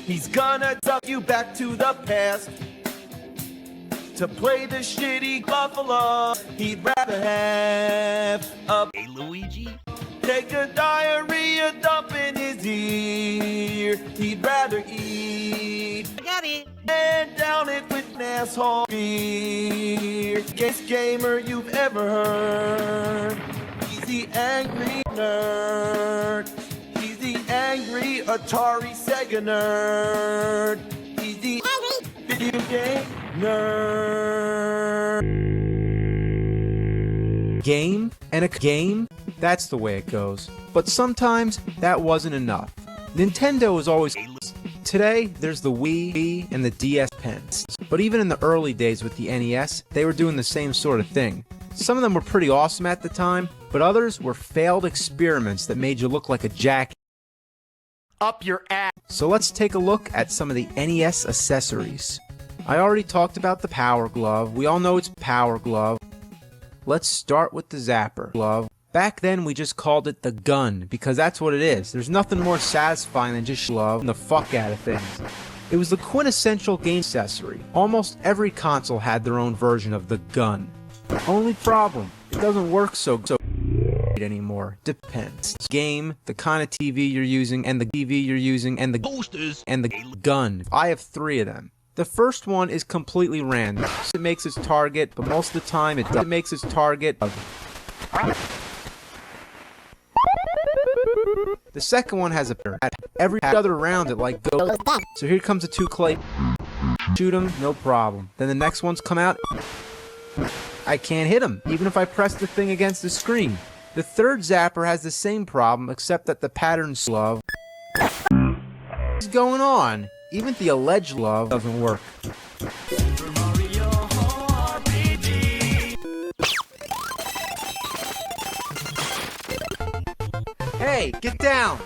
He's gonna suck you back to the past to play the shitty Buffalo. He'd rather have a Hey, Luigi. take a diarrhea dump in his ear. He'd rather eat Got it. and down it with an asshole beer. Gayest gamer you've ever heard. He's the angry nerd. He's the angry Atari Sega nerd. He's the angry video game nerd. Game and a game, that's the way it goes. But sometimes that wasn't enough. Nintendo was always... Today, there's the Wii and the DS pens. But even in the early days with the NES, they were doing the same sort of thing. Some of them were pretty awesome at the time, but others were failed experiments that made you look like a jack Up your ass. So let's take a look at some of the NES accessories. I already talked about the Power Glove. We all know it's Power Glove. Let's start with the Zapper Glove. Back then we just called it the gun, because that's what it is. There's nothing more satisfying than just shoving the fuck out of things. It was the quintessential game accessory. Almost every console had their own version of the gun. Only problem, it doesn't work so anymore. Depends. Game, the kind of TV you're using, and the TV you're using, and the Posters. and the gun. I have 3 of them. The first one is completely random. It makes its target, but most of the time it makes its target of... The second one has a every other round it like goes. So here comes a 2 clay. Shoot him, no problem. Then the next ones come out. I can't hit him, even if I press the thing against the screen. The third Zapper has the same problem, except that the pattern's glove. What's going on? Even the alleged glove doesn't work. Hey, get down!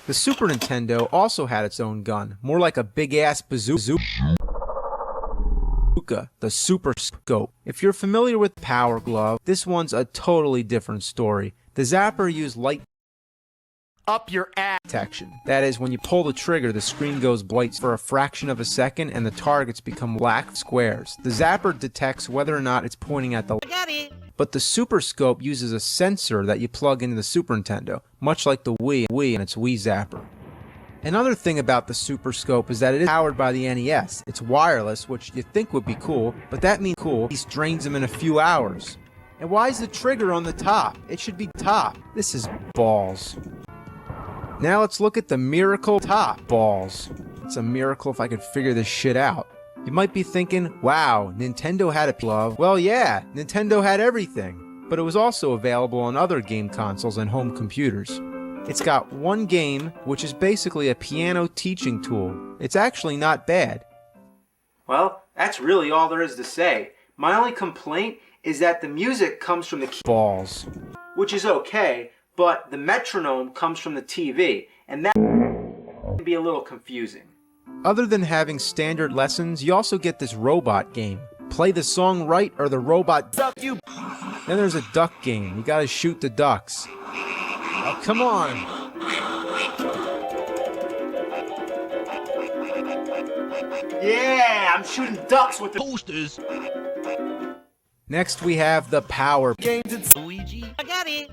The Super Nintendo also had its own gun, more like a big-ass bazooka, the Super Scope. If you're familiar with Power Glove, this one's a totally different story. The Zapper used light Up your ass. detection. That is, when you pull the trigger, the screen goes white for a fraction of a second and the targets become black squares. The Zapper detects whether or not it's pointing at the... Got it. But the Super Scope uses a sensor that you plug into the Super Nintendo, much like the Wii and its Wii Zapper. Another thing about the Super Scope is that it is powered by the NES. It's wireless, which you think would be cool, but that means he drains them in a few hours. And why is the trigger on the top? It should be top. This is balls. Now let's look at the Miracle Top balls. It's a miracle if I could figure this shit out. You might be thinking, wow, Nintendo had a glove. Well, yeah, Nintendo had everything, but it was also available on other game consoles and home computers. It's got one game, which is basically a piano teaching tool. It's actually not bad. Well, that's really all there is to say. My only complaint is that the music comes from the balls, which is okay, but the metronome comes from the TV, and that can be a little confusing. Other than having standard lessons, you also get this robot game. Play the song right or the robot duck you. Then there's a duck game. You gotta shoot the ducks. Oh, come on. Yeah, I'm shooting ducks with the Posters. Next we have the Power Games and Luigi. I got it.